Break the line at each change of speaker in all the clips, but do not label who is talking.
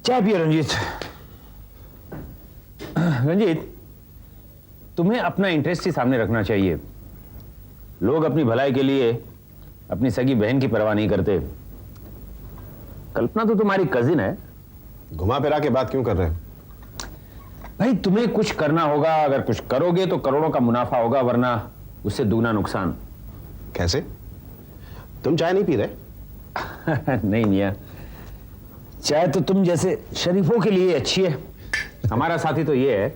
चाय पियो रंजीत। रंजीत, तुम्हें अपना इंटरेस्ट ही सामने रखना चाहिए। लोग अपनी भलाई के लिए अपनी सगी बहन की परवाह नहीं करते। कल्पना तो तुम्हारी कजिन है।
घुमा फिरा के बात क्यों कर रहे हो?
भाई तुम्हें कुछ करना होगा, अगर कुछ करोगे तो करोड़ों का मुनाफा होगा, वरना उससे दुगना नुकसान।
कैसे? तुम चाय नहीं पी रहे?
नहीं मियां, चाय तो तुम जैसे शरीफों के लिए अच्छी है, हमारा साथी तो ये है।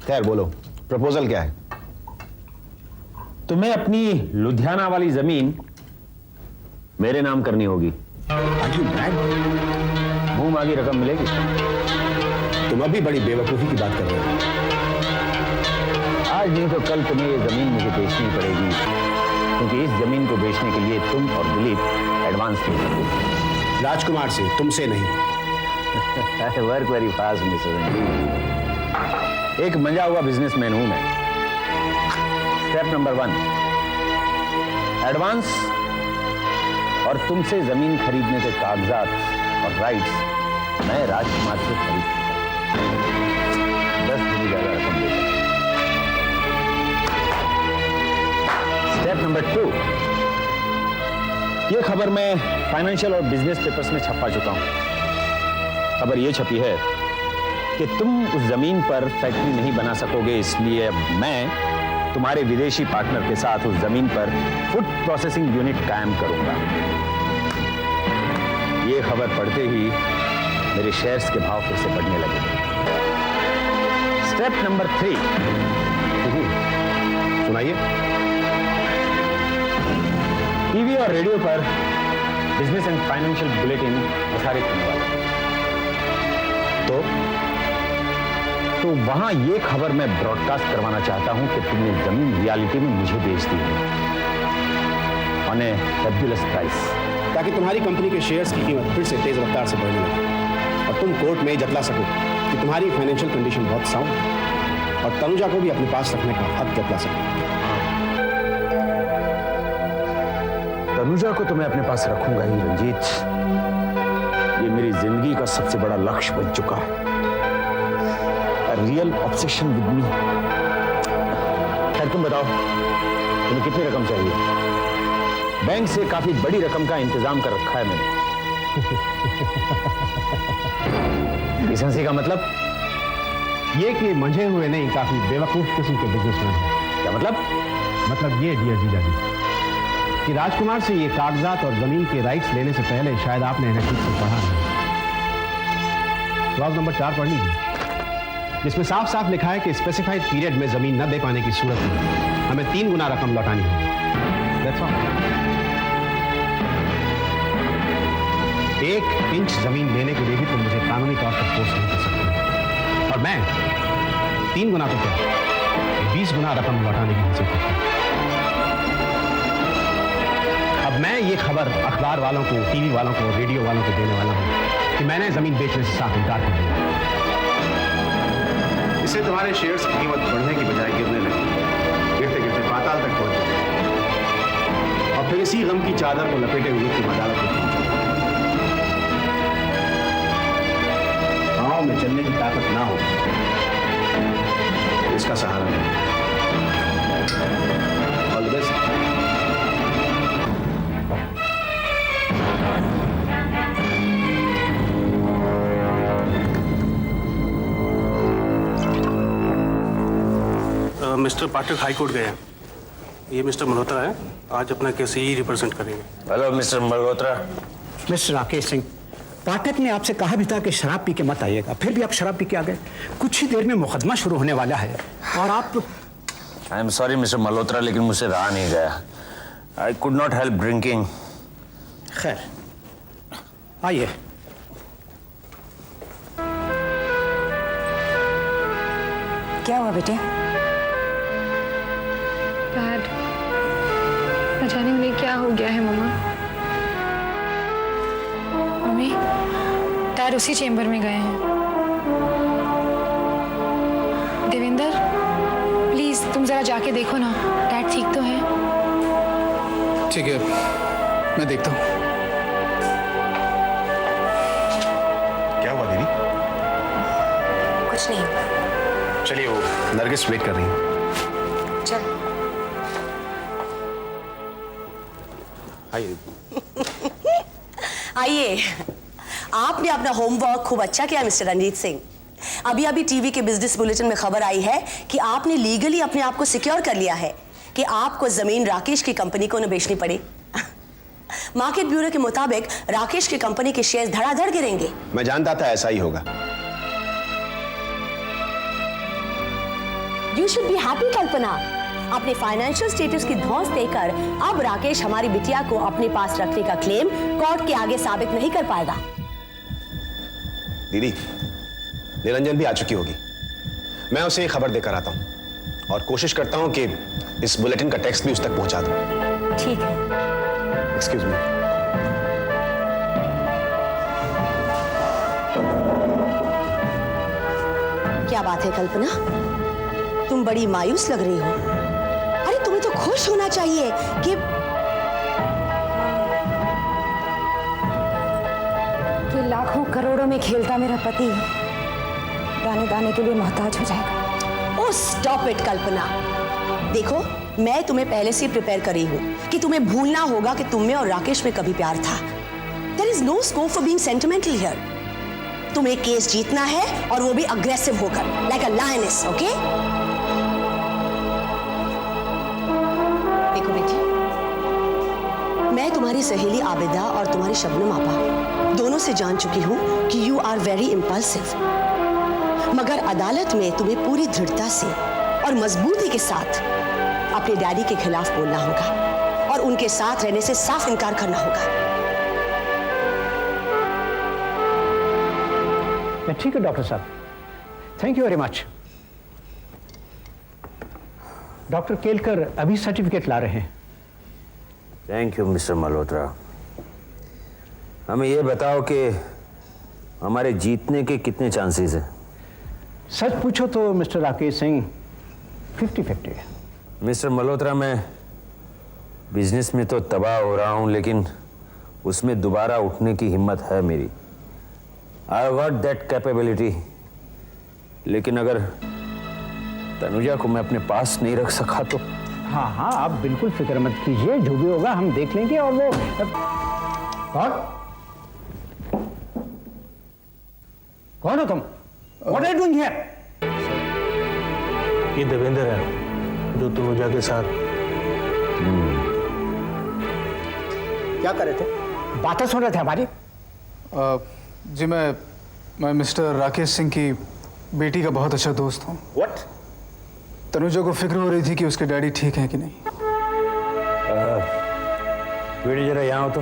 खैर बोलो, प्रपोजल क्या है?
तुम्हें अपनी लुधियाना वाली जमीन मेरे नाम करनी होगी। मुंह मांगी रकम मिलेगी।
तुम अभी बड़ी बेवकूफी की बात कर रहे हो।
आज नहीं तो कल तुम्हें ये जमीन मुझे बेचनी पड़ेगी, क्योंकि इस जमीन को बेचने के लिए तुम और दिलीप एडवांस पे करोगे।
राजकुमार से, तुमसे नहीं।
Work very fast mister Ranjit. एक मंजा हुआ बिजनेसमैन हूं मैं। स्टेप नंबर 1, एडवांस और तुमसे जमीन खरीदने के कागजात और राइट्स मैं राजकुमार से खरीद 10 गुनी ज्यादा रकम देता। स्टेप नंबर 2, यह खबर मैं फाइनेंशियल और बिजनेस पेपर्स में छपा चुका हूं। खबर यह छपी है कि तुम उस जमीन पर फैक्ट्री नहीं बना सकोगे, इसलिए अब मैं तुम्हारे विदेशी पार्टनर के साथ उस जमीन पर फूड प्रोसेसिंग यूनिट कायम करूंगा। यह खबर पढ़ते ही मेरे शेयर्स के भाव फिर से बढ़ने लगे। स्टेप नंबर 3,
सुनाइए।
टीवी और रेडियो पर बिजनेस एंड फाइनेंशियल बुलेटिन प्रसारित होने वाला है। तो वहां यह खबर मैं ब्रॉडकास्ट करवाना चाहता हूं कि तुमने जमीन रियलिटी में मुझे बेच दी है ऑन ए फेबुलस प्राइस,
ताकि तुम्हारी कंपनी के शेयर्स की कीमत फिर से तेज रफ्तार से बढ़ने लगे और तुम कोर्ट में जतला सको कि तुम्हारी फाइनेंशियल कंडीशन बहुत साउंड है और तनुजा को भी अपने पास रखने का हक जतला सको।
तनुजा को तो मैं अपने पास रखूंगा ही रंजीत। ये मेरी जिंदगी का सबसे बड़ा लक्ष्य बन चुका है। Real obsession with me. खैर तुम बताओ, तुम्हें कितनी रकम चाहिए? बैंक से काफी बड़ी रकम का इंतजाम कर रखा है मैंने। का मतलब
ये कि मंझे हुए नहीं, काफी बेवकूफ किस्म के बिजनेसमैन हैं।
क्या मतलब?
मतलब ये डियर जीजा जी कि राजकुमार से ये कागजात और जमीन के राइट्स लेने से पहले शायद आपने इन्हें ठीक से पढ़ा नहीं। क्लॉज नंबर 4 पढ़ लीजिए, जिसमें साफ साफ लिखा है कि स्पेसिफाइड पीरियड में जमीन न दे पाने की सूरत में हमें 3 गुना रकम लौटानी है। That's all. 1 इंच जमीन लेने के लिए भी तुम मुझे कानूनी तौर पर फोर्स नहीं कर सकते, और मैं 3 गुना तो क्या 20 गुना रकम लौटाने की हिम्मत करता हूं। अब मैं ये खबर अखबार वालों को, टीवी वालों को, रेडियो वालों को देने वाला हूं कि मैंने जमीन बेचने से साफ इनकार कर दिया। इससे तुम्हारे शेयर्स की कीमत बढ़ने की बजाय गिरने लगी, गिरते गिरते पाताल तक पहुंच गई और फिर इसी गम की चादर को लपेटे हुए तुम अदालत में पहुंचे। पांव में चलने की ताकत ना हो, इसका सहारा नहीं। All the best.
Mister Pathak high court गए हैं। ये मिस्टर मल्होत्रा है, आज अपना केस ही रिप्रेजेंट करेंगे।
Hello mister Malhotra.
Mister Rakesh Singh, Pathak ने आपसे कहा भी था कि शराब पी के मत आइएगा, फिर भी आप शराब पी के आ गए। कुछ ही देर में मुकदमा शुरू होने वाला है और आप।
I am sorry mister Malhotra, लेकिन मुझसे रहा नहीं गया। I could not help drinking.
खैर आइए।
क्या हुआ बेटे?
डैड, न जाने उन्हें क्या हो गया है मम्मा। मम्मी, डैड उसी चेंबर में गए हैं। देवेंद्र, प्लीज तुम जरा जाके देखो ना, डैड ठीक तो है?
ठीक है, मैं देखता हूँ।
कुछ नहीं हुआ।
चलिए, वो नरगिस वेट कर रही है।
चल।
आइए।
आइए। आपने अपना होमवर्क खूब अच्छा किया मिस्टर रंजीत सिंह। अभी अभी टीवी के बिजनेस बुलेटिन में खबर आई है कि आपने लीगली अपने आप को सिक्योर कर लिया है कि आपको जमीन राकेश की कंपनी को न बेचनी पड़े। मार्केट ब्यूरो के मुताबिक राकेश की कंपनी के शेयर धड़ाधड़ गिरेंगे।
मैं जानता था ऐसा ही होगा।
यू शुड बी हैप्पी कल्पना। अपने फाइनेंशियल स्टेटस की धौंस देकर अब राकेश हमारी बिटिया को अपने पास रखने का क्लेम कोर्ट के आगे साबित नहीं कर पाएगा।
दीदी, निरंजन भी आ चुकी होगी। मैं उसे ये खबर देकर आता हूं और कोशिश करता हूं कि इस बुलेटिन का टेक्स्ट भी उस तक पहुंचा दूं।
ठीक है।
Excuse me.
क्या बात है कल्पना, तुम बड़ी मायूस लग रही हो। अरे तुम्हें तो खुश होना चाहिए कि
लाखों करोड़ों में खेलता मेरा पति दाने दाने के लिए मोहताज हो जाएगा।
ओह स्टॉप इट कल्पना। देखो, मैं तुम्हें पहले से प्रिपेयर कर रही हूं कि तुम्हें भूलना होगा कि तुम में और राकेश में कभी प्यार था। There is no scope for being sentimental here. तुम्हें केस जीतना है और वो भी अग्रेसिव होकर, लाइक अ लायनेस, ओके? देखो बेटी, मैं तुम्हारी सहेली आबिदा और तुम्हारी शबनम आपा दोनों से जान चुकी हूं कि यू आर वेरी इंपल्सिव, मगर अदालत में तुम्हें पूरी दृढ़ता से और मजबूती के साथ अपने डैडी के खिलाफ बोलना होगा और उनके साथ रहने से साफ इनकार करना होगा।
ठीक है डॉक्टर साहब, thank you very much. Doctor Kelkar अभी सर्टिफिकेट ला रहे हैं।
Thank you mister Malhotra. हमें ये बताओ कि हमारे जीतने के कितने चांसेस हैं?
सच पूछो तो मिस्टर राकेश सिंह 50-50 है।
मिस्टर मल्होत्रा, मैं बिजनेस में तो तबाह हो रहा हूं, लेकिन उसमें दोबारा उठने की हिम्मत है मेरी। I got that capability. लेकिन अगर तनुजा को मैं अपने पास नहीं रख सका तो?
हाँ हाँ, आप बिल्कुल फिक्र मत कीजिए, जो भी होगा हम देख लेंगे। और वो कौन हो तुम? What are you doing here?
ये देवेंद्र है जो तनुजा के साथ।
क्या कर रहे थे? बातें सुन रहे थे हमारी?
जी मैं मिस्टर राकेश सिंह की बेटी का बहुत अच्छा दोस्त हूँ।
What?
तनुजा को फिक्र हो रही थी कि उसके डैडी ठीक हैं कि नहीं।
बेटी जरा यहाँ हो तो।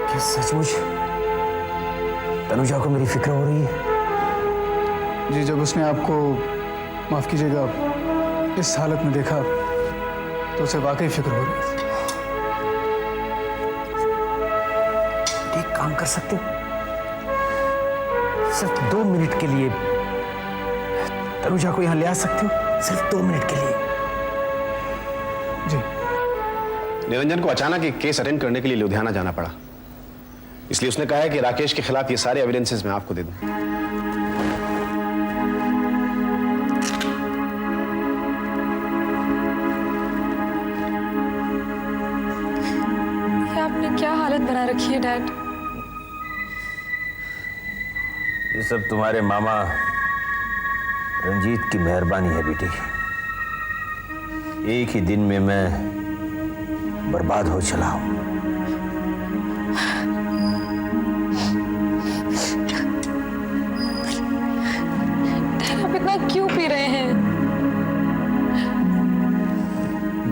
क्या सचमुच तनुजा को मेरी फिक्र हो रही है?
जी, जब उसने आपको, माफ कीजिएगा, इस हालत में देखा तो उसे वाकई फिक्र हो रही थी।
एक काम कर सकते हो, सिर्फ 2 मिनट के लिए तनुजा को यहां ले आ सकते हो? सिर्फ 2 मिनट के लिए।
जी।
निरंजन को अचानक एक केस अटेंड करने के लिए लुधियाना जाना पड़ा, इसलिए उसने कहा है कि राकेश के खिलाफ ये सारे एविडेंसेस मैं आपको दे दूं।
ये आपने क्या हालत बना रखी है डैड?
ये सब तुम्हारे मामा रंजीत की मेहरबानी है बेटी। एक ही दिन में मैं बर्बाद हो चला हूं।
डैड, आप इतना क्यों पी रहे हैं?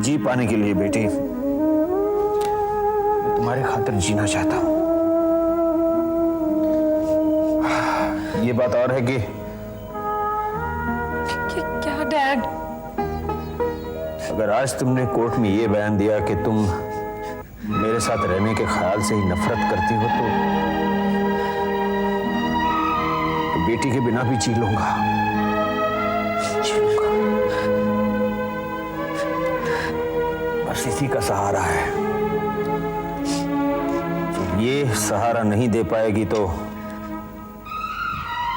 जी पाने के लिए बेटी, मैं तुम्हारे खातिर जीना चाहता हूं। ये बात और है कि
क्या डैड?
अगर आज तुमने कोर्ट में ये बयान दिया कि तुम मेरे साथ रहने के ख्याल से ही नफरत करती हो तो बेटी के बिना भी जी लूंगा। बस बस इसी का सहारा है। जब ये सहारा नहीं दे पाएगी तो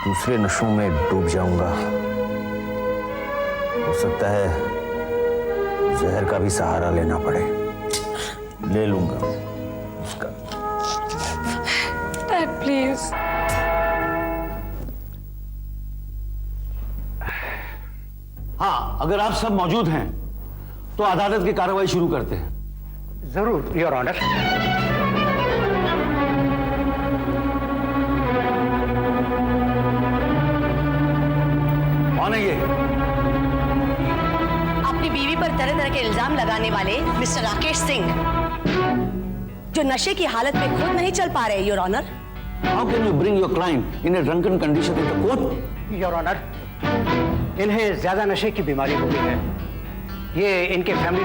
दूसरे नशों में डूब जाऊंगा। हो सकता है जहर का भी सहारा लेना पड़े। ले लूंगा उसका।
Dad please.
हाँ, अगर आप सब मौजूद हैं तो अदालत की कार्रवाई शुरू करते हैं।
जरूर योर ऑनर।
कौन है ये?
अपनी बीवी पर तरह तरह के इल्जाम लगाने वाले मिस्टर राकेश सिंह, जो नशे की हालत में खुद नहीं चल पा रहे your honour.
How can you bring your client in a drunken condition in the court?
Your honour, इन्हें ज्यादा नशे की बीमारी हो गई है। ये इनके फैमिली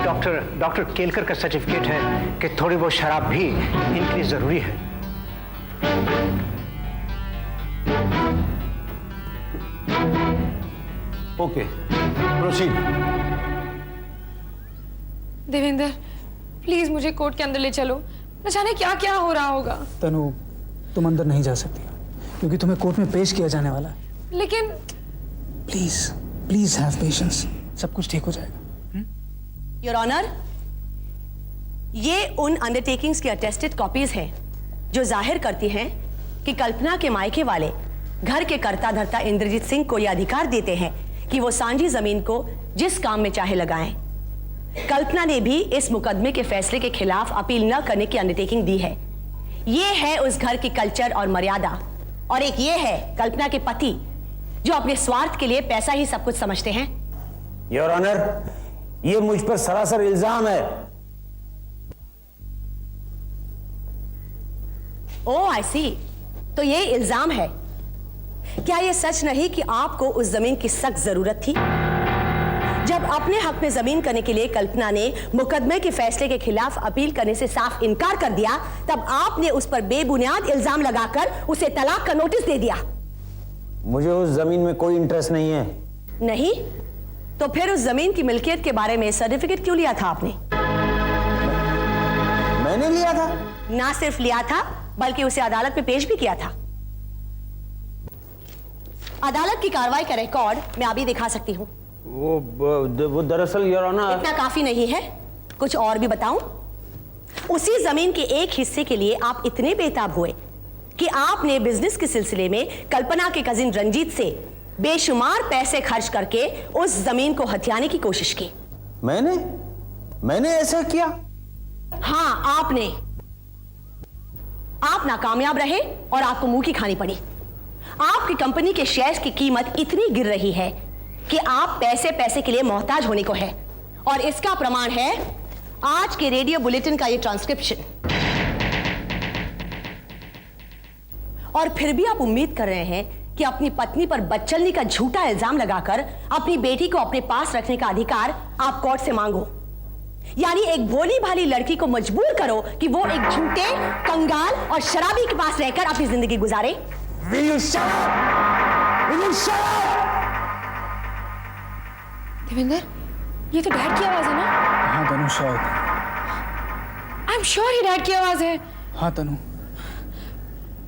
डॉक्टर केलकर का सर्टिफिकेट है कि थोड़ी बहुत शराब भी इनके लिए जरूरी है।
Okay, proceed.
देवेंद्र प्लीज मुझे कोर्ट के अंदर ले चलो। न जाने क्या क्या हो रहा होगा।
तनु, तुम अंदर नहीं जा सकती क्योंकि तुम्हें कोर्ट में पेश किया जाने वाला है।
लेकिन
प्लीज प्लीज हैव पेशेंस, सब कुछ ठीक हो जाएगा।
योर ऑनर, ये उन अंडरटेकिंग्स की अटेस्टेड कॉपीज हैं जो जाहिर करती हैं कि कल्पना के मायके वाले घर के कर्ता धर्ता इंद्रजीत सिंह को यह अधिकार देते हैं कि वो सांझी जमीन को जिस काम में चाहे लगाएं। कल्पना ने भी इस मुकदमे के फैसले के खिलाफ अपील न करने की अंडरटेकिंग दी है। ये है उस घर की कल्चर और मर्यादा। और एक ये है कल्पना के पति, जो अपने स्वार्थ के लिए पैसा ही सब कुछ समझते हैं।
योर ऑनर, ये मुझ पर सरासर इल्जाम है।
ओह आई सी, तो ये इल्जाम है। क्या ये सच नहीं कि आपको उस जमीन की सख्त जरूरत थी? जब अपने हक में जमीन करने के लिए कल्पना ने मुकदमे के फैसले के खिलाफ अपील करने से साफ इनकार कर दिया, तब आपने उस पर बेबुनियाद इल्जाम लगाकर उसे तलाक का नोटिस दे दिया।
मुझे उस जमीन में कोई इंटरेस्ट नहीं है।
नहीं? तो फिर उस जमीन की मिल्कियत के बारे में सर्टिफिकेट क्यों लिया था आपने?
मैंने लिया था?
ना सिर्फ लिया था, बल्कि उसे अदालत में पेश भी किया था। अदालत की कार्रवाई का रिकॉर्ड मैं अभी दिखा सकती हूँ।
वो दरअसल योर ऑनर।
इतना काफी नहीं है, कुछ और भी बताऊं? उसी जमीन के एक हिस्से के लिए आप इतने बेताब हुए कि आपने बिजनेस के सिलसिले में कल्पना के कजिन रंजीत से बेशुमार पैसे खर्च करके उस जमीन को हथियाने की कोशिश की।
मैंने ऐसा किया?
हां, आपने। आप नाकामयाब रहे और आपको मुंह की खानी पड़ी। आपकी कंपनी के शेयर्स की कीमत इतनी गिर रही है कि आप पैसे के लिए मोहताज होने को है। और इसका प्रमाण है आज के रेडियो बुलेटिन का ये ट्रांसक्रिप्शन। और फिर भी आप उम्मीद कर रहे हैं कि अपनी पत्नी पर बदचलनी का झूठा इल्जाम लगाकर अपनी बेटी को अपने पास रखने का अधिकार आप कोर्ट से मांगो। यानी एक भोली भाली लड़की को मजबूर करो कि वो एक झूठे, कंगाल और शराबी के पास रहकर अपनी जिंदगी गुजारे।
देवेंद्र, ये तो डैड की आवाज है ना?
हाँ तनु, शायद।
आई एम श्योर ये डैड की आवाज है।
हाँ तनु।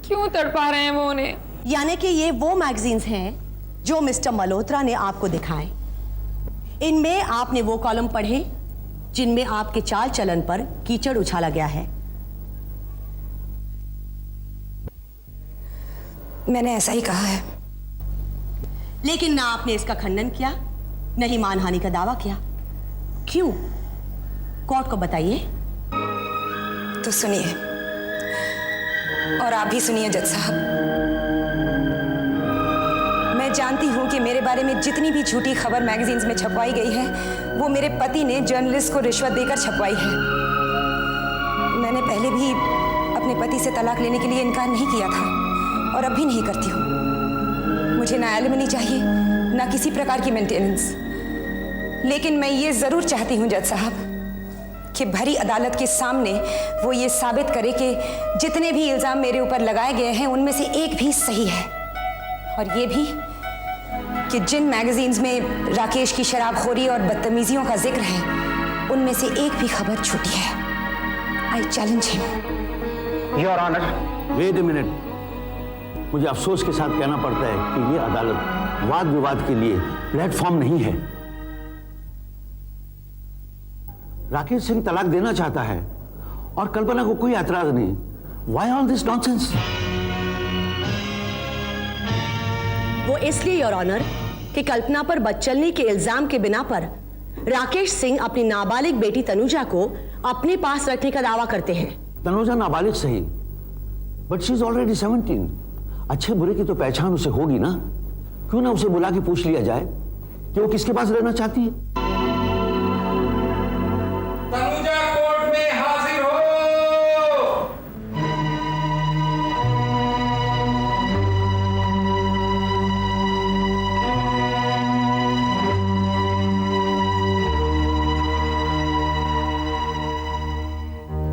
क्यों तड़पा रहे हैं वो उन्हें?
यानी कि ये वो मैगजीन्स हैं जो मिस्टर मल्होत्रा ने आपको दिखाए। इनमें आपने वो कॉलम पढ़े जिनमें आपके चाल चलन पर कीचड़ उछाला गया है।
मैंने ऐसा ही कहा है।
लेकिन ना आपने इसका खंडन किया, न ही मानहानि का दावा किया। क्यों? कोर्ट को बताइए।
तो सुनिए, और आप भी सुनिए जज साहब। मैं जानती हूं कि मेरे बारे में जितनी भी झूठी खबर मैगजीन्स में छपवाई गई है, वो मेरे पति ने जर्नलिस्ट को रिश्वत देकर छपवाई है। मैंने पहले भी अपने पति से तलाक लेने के लिए इनकार नहीं किया था और अब भी नहीं करती हूँ। मुझे ना एलिमनी चाहिए, ना किसी प्रकार की मेंटेनेंस। लेकिन मैं ये जरूर चाहती हूँ जज साहब कि भरी अदालत के सामने वो ये साबित करे कि जितने भी इल्जाम मेरे ऊपर लगाए गए हैं उनमें से एक भी सही है। और ये भी कि जिन मैगजीन्स में राकेश की शराबखोरी और बदतमीजियों का जिक्र है उनमें से एक भी खबर छूटी है। I challenge him.
Your honour,
wait a minute. मुझे अफसोस के साथ कहना पड़ता है कि ये अदालत वाद विवाद के लिए प्लेटफॉर्म नहीं है। राकेश सिंह तलाक देना चाहता है और कल्पना को कोई ऐतराज नहीं। Why all this nonsense?
वो इसलिए योर ऑनर कि कल्पना पर बदचलनी के इल्जाम के बिना पर राकेश सिंह अपनी नाबालिग बेटी तनुजा को अपने पास रखने का दावा करते हैं।
तनुजा नाबालिग सही, बट शी इज ऑलरेडी 17। अच्छे बुरे की तो पहचान उसे होगी ना। क्यों ना उसे बुला के पूछ लिया जाए कि वो किसके पास रहना चाहती है।
तनुजा कोर्ट में हाजिर हो।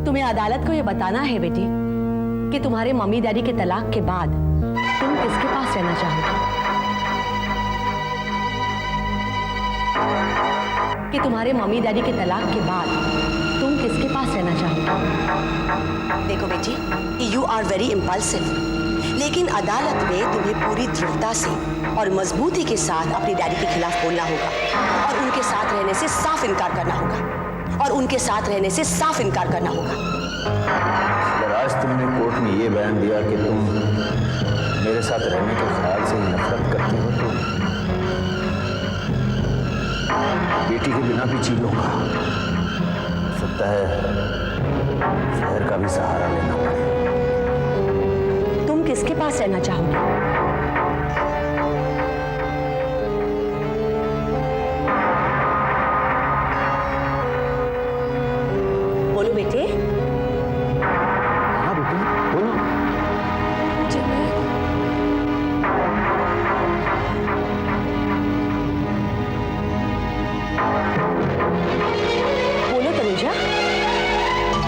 तुम्हें अदालत को यह बताना है बेटी कि तुम्हारे मम्मी डैडी के तलाक के बाद तुम किसके पास रहना चाहोगे, कि तुम्हारे मम्मी डैडी के तलाक के बाद तुम किसके पास रहना चाहोगे। देखो बेटी, यू आर वेरी इम्पल्सिव, लेकिन अदालत में तुम्हें पूरी दृढ़ता से और मजबूती के साथ अपनी डैडी के खिलाफ बोलना होगा और उनके साथ रहने से साफ इनकार करना होगा
अगर आज तुमने कोर्ट में ये बयान दिया कि तुम मेरे साथ रहने के ख्याल से ही नफरत करती हो, तो बेटी के बिना भी जी लूंगा। सकता है शहर का भी सहारा लेना पड़े।
तुम किसके पास रहना चाहोगे? बोलो बेटे।
हाँ बेटी बोलो।
बोलो तनुजा,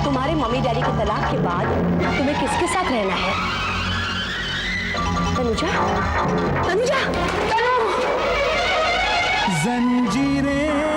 तुम्हारे मम्मी डैडी के तलाक के बाद तुम्हें किसके साथ रहना है? तनुजा, तनुजा,
जंजीरें